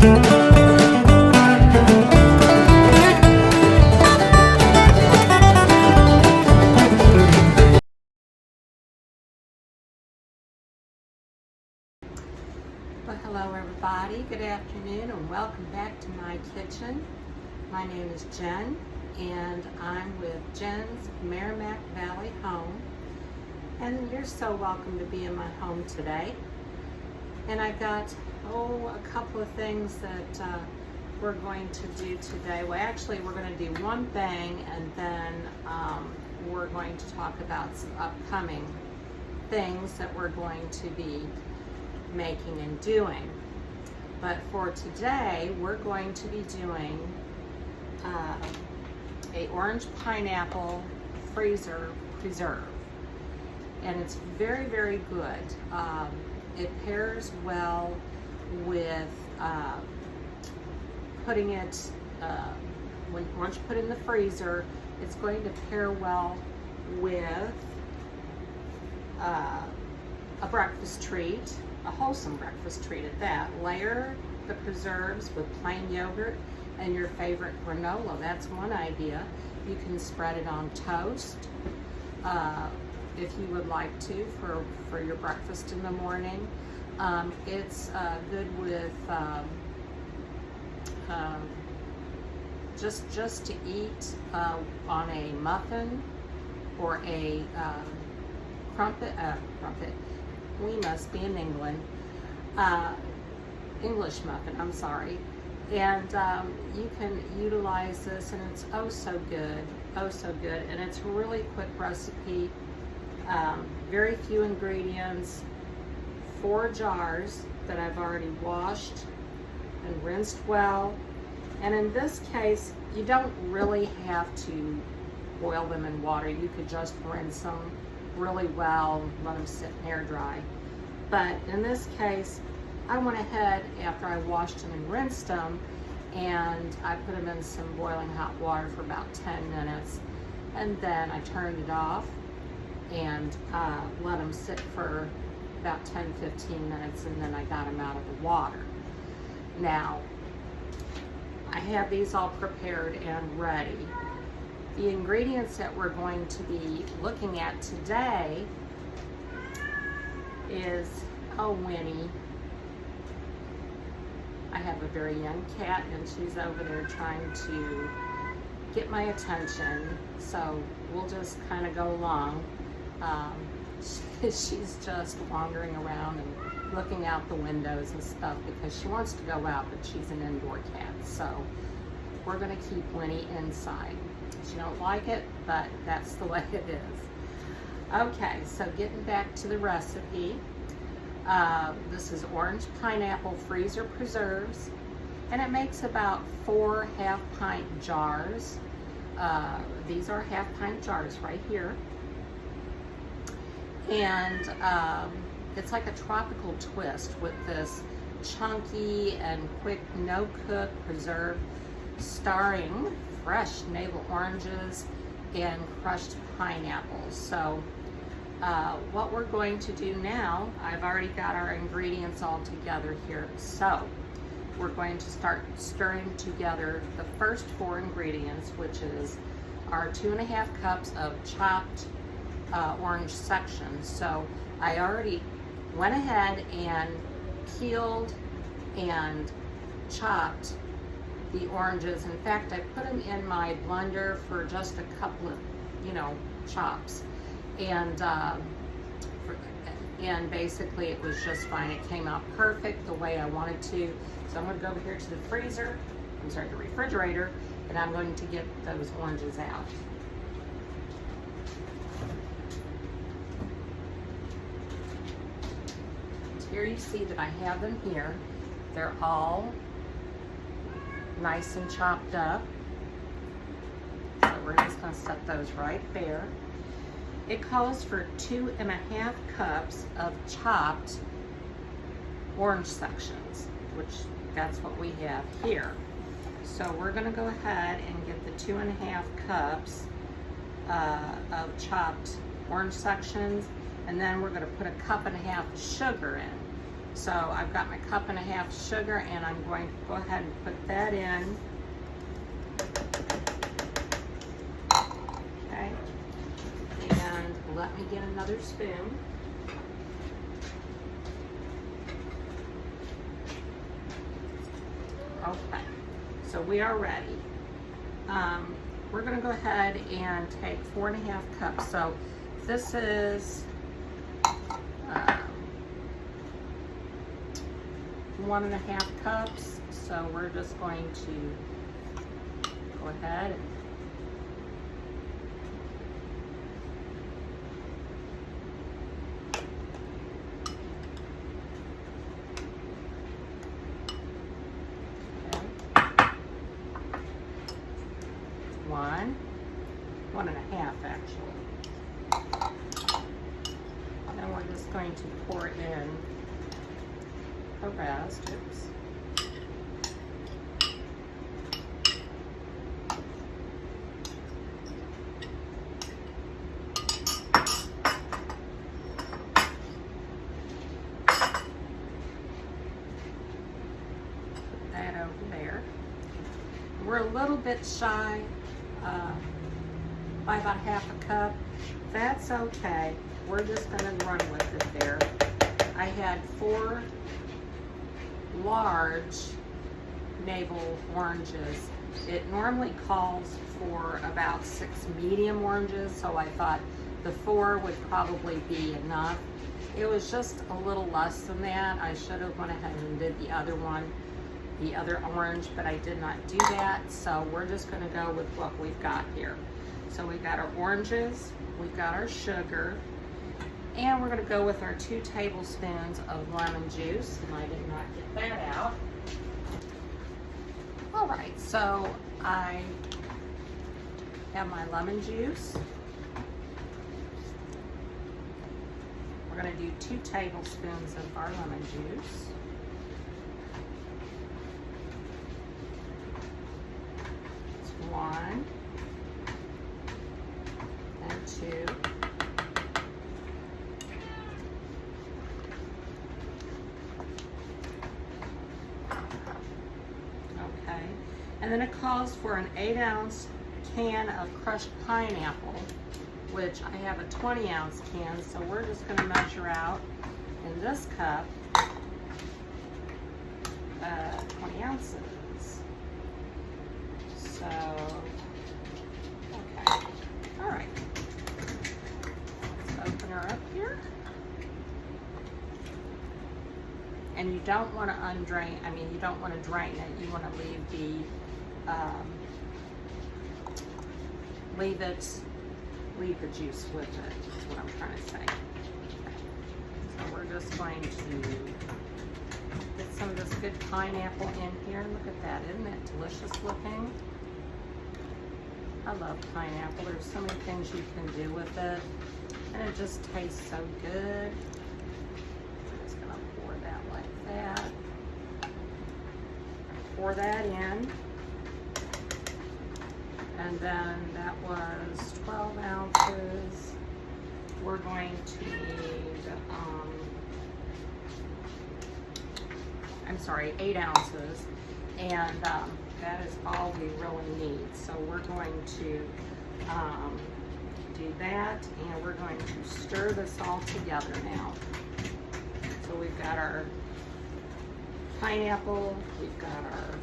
Well, hello everybody, good afternoon and welcome back to my kitchen. My name is Jen and I'm with Jen's Merrimack Valley Home, and you're so welcome to be in my home today. And I've got a couple of things that we're going to do today. Well, actually we're going to do one thing and then we're going to talk about some upcoming things that we're going to be making and doing. But for today we're going to be doing a orange pineapple freezer preserve, and it's very, very good. It pairs well with putting it once you put it in the freezer, it's going to pair well with a breakfast treat, a wholesome breakfast treat at that. Layer the preserves with plain yogurt and your favorite granola. That's one idea. You can spread it on toast if you would like to for your breakfast in the morning. It's good with just to eat on a muffin or a crumpet. We must be in England. English muffin, I'm sorry. And you can utilize this, and it's oh so good, and it's a really quick recipe. Very few ingredients, 4 jars that I've already washed and rinsed well. And in this case, you don't really have to boil them in water. You could just rinse them really well, let them sit and air dry. But in this case, I went ahead after I washed them and rinsed them, and I put them in some boiling hot water for about 10 minutes, and then I turned it off and let them sit for about 10-15 minutes, and then I got them out of the water. Now, I have these all prepared and ready. The ingredients that we're going to be looking at today is, oh Winnie, I have a very young cat and she's over there trying to get my attention, so we'll just kind of go along. She's just wandering around and looking out the windows and stuff because she wants to go out, but she's an indoor cat, so we're going to keep Winnie inside. She don't like it, but that's the way it is. Okay, so getting back to the recipe. This is orange pineapple freezer preserves, and it makes about 4 half-pint jars. These are half-pint jars right here. And it's like a tropical twist with this chunky and quick no-cook preserve starring fresh navel oranges and crushed pineapples. So what we're going to do now, I've already got our ingredients all together here. So we're going to start stirring together the first 4 ingredients, which is our 2½ cups of chopped orange sections. So I already went ahead and peeled and chopped the oranges. In fact, I put them in my blender for just a couple of, chops, and basically it was just fine. It came out perfect the way I wanted to. So I'm going to go over here to the the refrigerator, and I'm going to get those oranges out. Here you see that I have them here. They're all nice and chopped up. So we're just going to set those right there. It calls for 2½ cups of chopped orange sections, which that's what we have here. So we're going to go ahead and get the 2½ cups of chopped orange sections, and then we're going to put 1½ cups of sugar in. So I've got my 1.5 cups sugar, and I'm going to go ahead and put that in. Okay, and let me get another spoon. Okay, so we are ready. We're going to go ahead and take 4.5 cups. So this is 1.5 cups. So we're just going to go ahead and one and a half actually. Then we're just going to pour in the rest. Oops. Put that over there. We're a little bit shy by about 1/2 cup. That's okay. We're just going to run with it there. I had 4 large navel oranges. It normally calls for about 6 medium oranges, so I thought the 4 would probably be enough. It was just a little less than that. I should have went ahead and did the other one, the other orange, but I did not do that, so we're just going to go with what we've got here. So we've got our oranges, we've got our sugar, and we're going to go with our 2 tablespoons of lemon juice, and I did not get that out. All right, so I have my lemon juice. We're going to do 2 tablespoons of our lemon juice. It's 1 and 2. Okay, and then it calls for an 8-ounce can of crushed pineapple, which I have a 20-ounce can, so we're just going to measure out in this cup 20 ounces. So, okay, all right. Let's open her up here. And you don't want to undrain, I mean, you don't want to drain it. You want to leave the, leave the juice with it. That's what I'm trying to say. Okay. So we're just going to get some of this good pineapple in here. Look at that, isn't that delicious looking? I love pineapple. There's so many things you can do with it, and it just tastes so good. I'm just gonna pour that like that. Pour that in. And then that was 12 ounces. We're going to need, 8 ounces. And that is all we really need. So we're going to do that, and we're going to stir this all together now. So we've got our pineapple, we've got our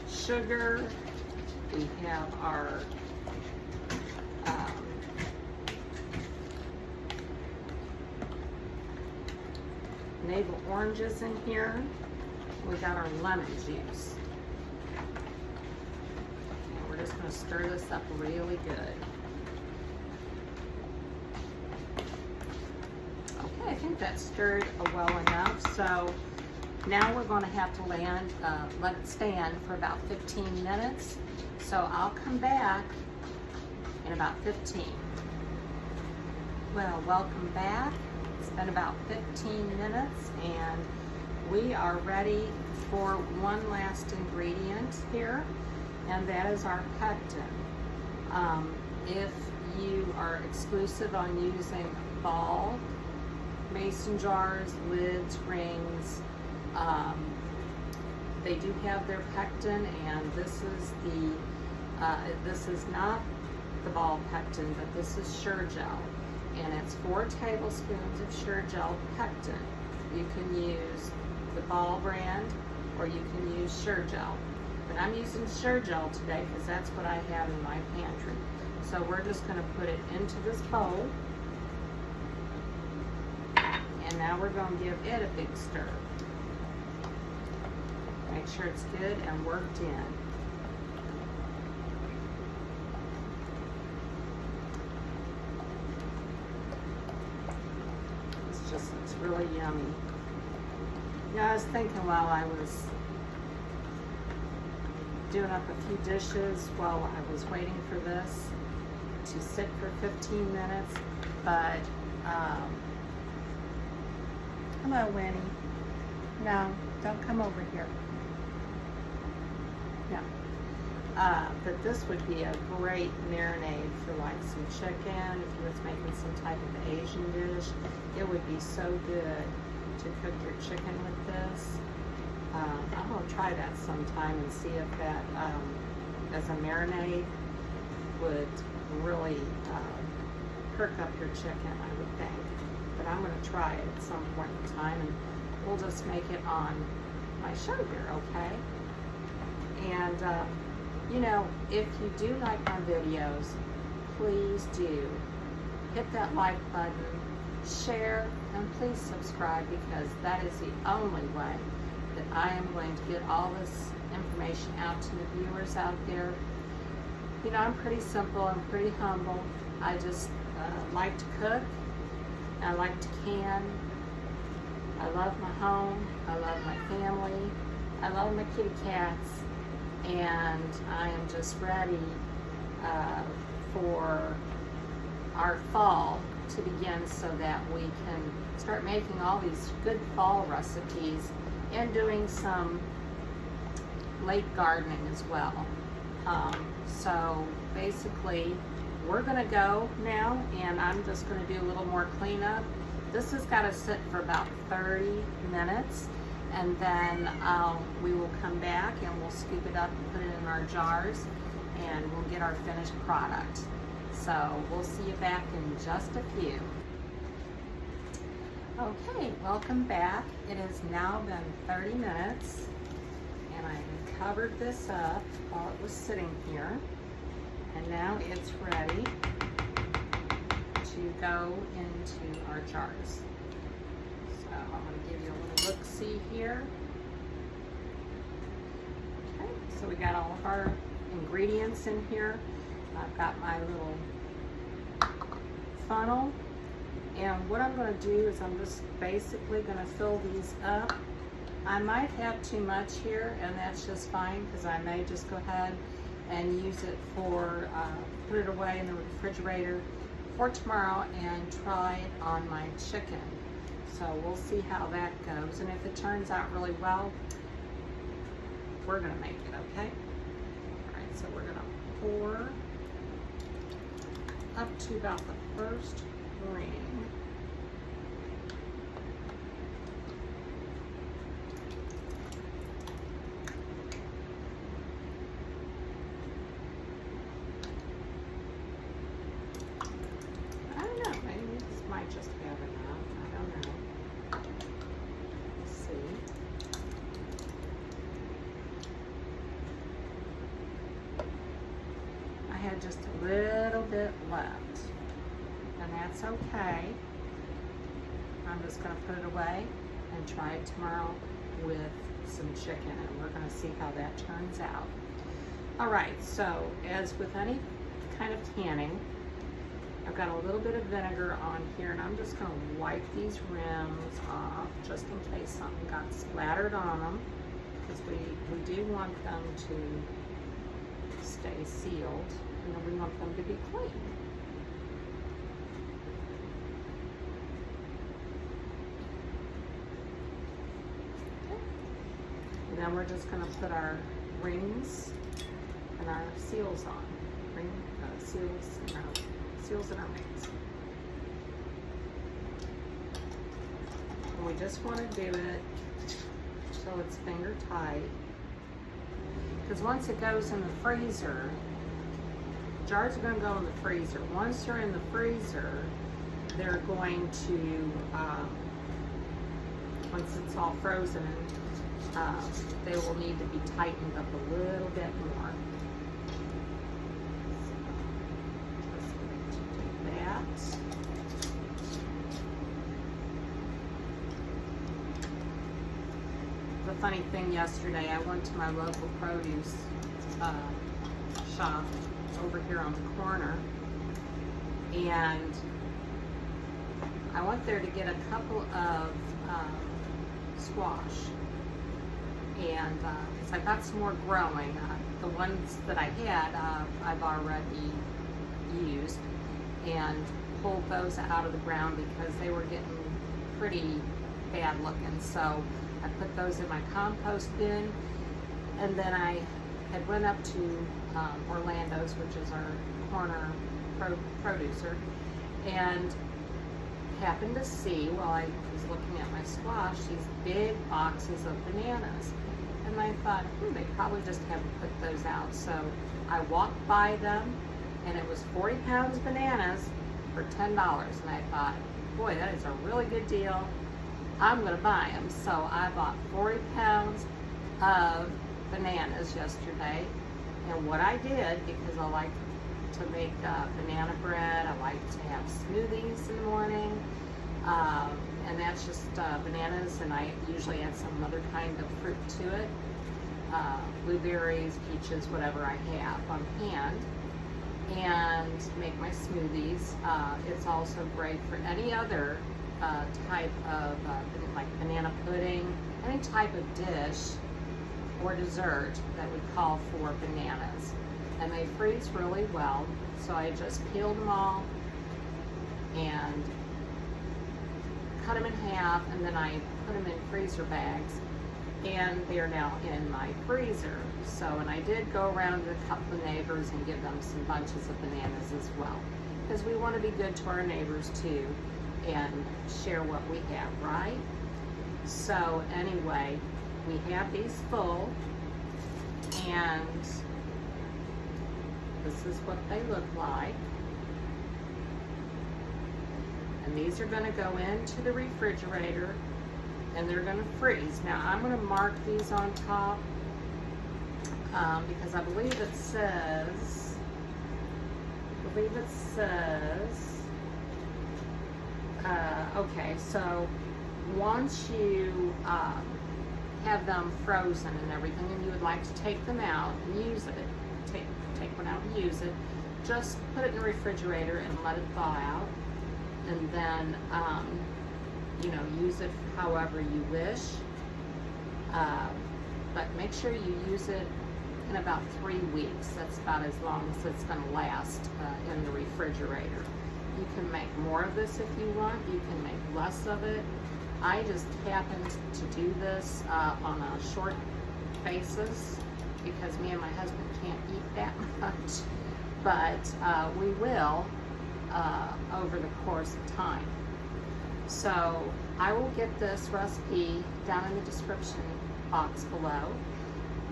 sugar, we have our navel oranges in here, we got our lemon juice. And we're just going to stir this up really good. Okay, I think that's stirred well enough. So now we're going to have to let it stand for about 15 minutes. So I'll come back in about 15. Well, welcome back. It's been about 15 minutes, and we are ready for one last ingredient here, and that is our pectin. If you are exclusive on using Thaw mason jars, lids, rings. They do have their pectin, and this is not the ball pectin, but this is Sure Gel, and it's 4 tablespoons of Sure Gel pectin. You can use the ball brand, or you can use Sure Gel. But I'm using Sure Gel today because that's what I have in my pantry. So we're just going to put it into this bowl, and now we're going to give it a big stir. Make sure it's good and worked in. It's really yummy. Yeah, I was thinking while I was doing up a few dishes while I was waiting for this to sit for 15 minutes, but hello, Winnie. No, don't come over here. No. But this would be a great marinade for like some chicken. If you was making some type of Asian dish, it would be so good to cook your chicken with this. I'm going to try that sometime and see if that, as a marinade, would really perk up your chicken, I would think. But I'm going to try it at some point in time, and we'll just make it on my show here, okay? And, you know, if you do like my videos, please do hit that like button, share, and please subscribe, because that is the only way that I am going to get all this information out to the viewers out there. You know, I'm pretty simple, I'm pretty humble. I just like to cook, I like to can, I love my home, I love my family, I love my kitty cats, and I am just ready for our fall to begin so that we can start making all these good fall recipes and doing some late gardening as well. So basically we're gonna go now, and I'm just gonna do a little more cleanup. This has got to sit for about 30 minutes, and then we will come back and we'll scoop it up and put it in our jars, and we'll get our finished product. So we'll see you back in just a few. Okay, welcome back. It has now been 30 minutes, and I covered this up while it was sitting here, and now it's ready to go into our jars. So I'm going to give you a little look-see here. Okay, so we got all of our ingredients in here. I've got my little funnel, and what I'm going to do is I'm just basically going to fill these up. I might have too much here, and that's just fine, because I may just go ahead and use it for, put it away in the refrigerator for tomorrow and try it on my chicken. So we'll see how that goes, and if it turns out really well, we're going to make it, okay? All right, so we're going to pour up to about the first ring. I don't know, maybe this might just have enough. I don't know. Let's see. I had just a little bit left, and that's okay. I'm just going to put it away and try it tomorrow with some chicken, and we're going to see how that turns out. All right, so as with any kind of canning, I've got a little bit of vinegar on here, and I'm just going to wipe these rims off just in case something got splattered on them, because we do want them to stay sealed, and then we want them to be clean. Okay. And then we're just going to put our rings and our seals on. Seals and our rings. And we just want to do it till it's finger tight. Because once it goes in the freezer, jars are going to go in the freezer. Once they're in the freezer, they're going to, once it's all frozen, they will need to be tightened up a little bit more. So, just going to do that. The funny thing yesterday, I went to my local produce shop over here on the corner, and I went there to get a couple of squash, and so I got some more growing. The ones that I had, I've already used and pulled those out of the ground because they were getting pretty bad looking. So I put those in my compost bin, and then I had went up to Orlando's, which is our corner producer, and happened to see, while I was looking at my squash, these big boxes of bananas. And I thought, they probably just haven't put those out. So I walked by them, and it was 40 pounds bananas for $10. And I thought, boy, that is a really good deal. I'm going to buy them. So I bought 40 pounds of bananas yesterday. And what I did, because I like to make banana bread, I like to have smoothies in the morning, and that's just bananas, and I usually add some other kind of fruit to it, blueberries, peaches, whatever I have on hand, and make my smoothies. It's also great for any other type of like banana pudding, any type of dish or dessert that would call for bananas. And they freeze really well, so I just peeled them all and cut them in half, and then I put them in freezer bags, and they are now in my freezer. So, and I did go around to a couple of neighbors and give them some bunches of bananas as well, because we want to be good to our neighbors too and share what we have, right? So anyway, we have these full, and this is what they look like. And these are going to go into the refrigerator, and they're going to freeze. Now I'm going to mark these on top because I believe it says, okay, so once you have them frozen and everything, and you would like to take them out and use it, take one out and use it, just put it in the refrigerator and let it thaw out, and then use it however you wish, but make sure you use it in about 3 weeks. That's about as long as it's going to last in the refrigerator. You can make more of this if you want, you can make less of it. I just happened to do this on a short basis because me and my husband can't eat that much, but we will over the course of time. So I will get this recipe down in the description box below,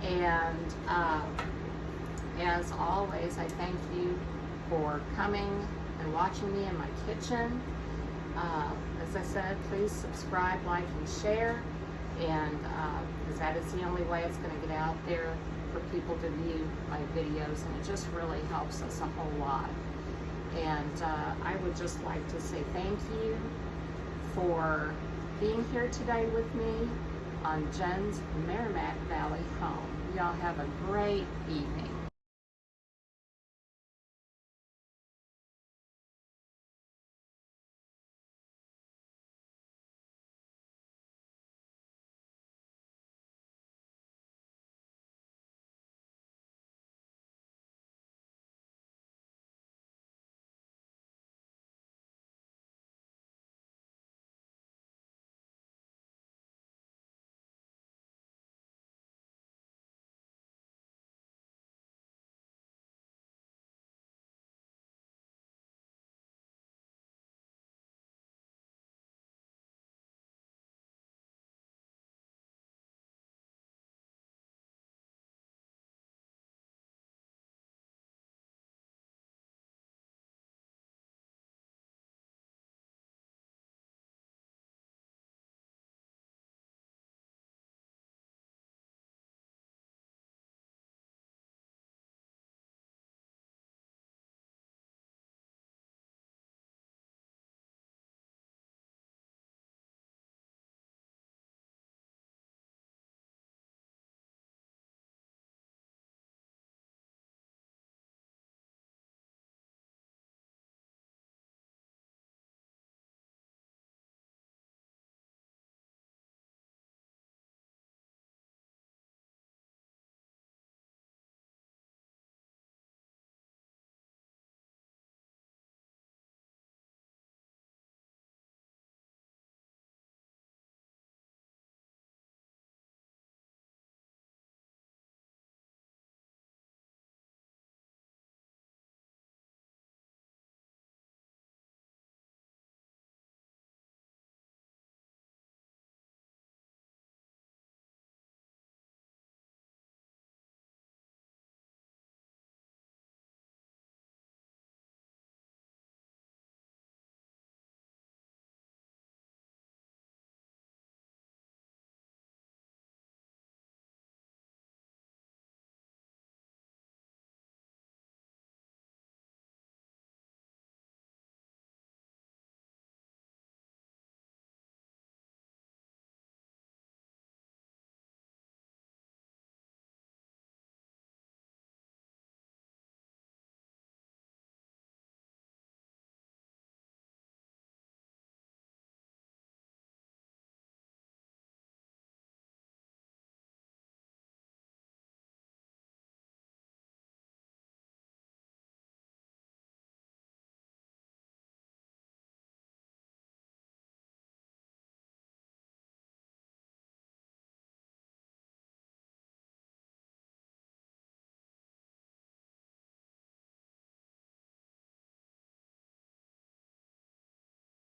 and as always, I thank you for coming and watching me in my kitchen. As I said, please subscribe, like, and share, and because that is the only way it's going to get out there for people to view my videos, and it just really helps us a whole lot. And I would just like to say thank you for being here today with me on Jen's Merrimack Valley home. Y'all have a great evening.